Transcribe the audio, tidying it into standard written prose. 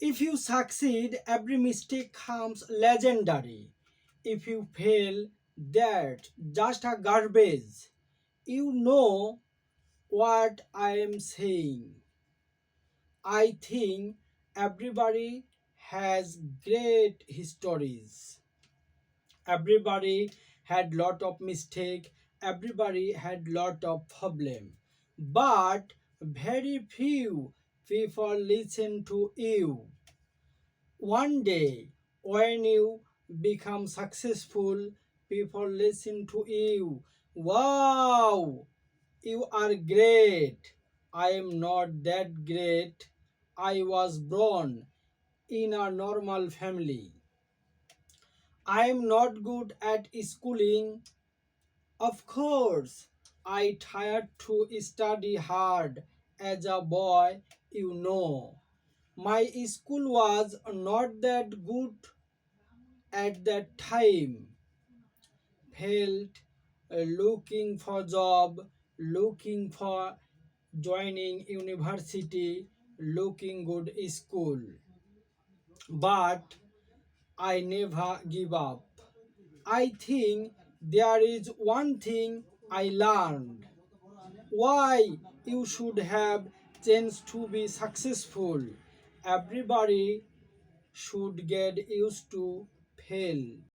If you succeed, every mistake comes legendary. If you fail, that just a garbage. You know what I am saying. I think everybody has great histories. Everybody had lot of mistake. Everybody had lot of problem. But very few people listen to you. One day, when you become successful, people listen to you. Wow, you are great. I am not that great. I was born in a normal family. I am not good at schooling. Of course, I tried to study hard as a boy, you know. My school was not that good at that time. Felt looking for job, looking for joining university, looking good school. But I never give up. I think there is one thing I learned. Why you should have chance to be successful. Everybody should get used to fail.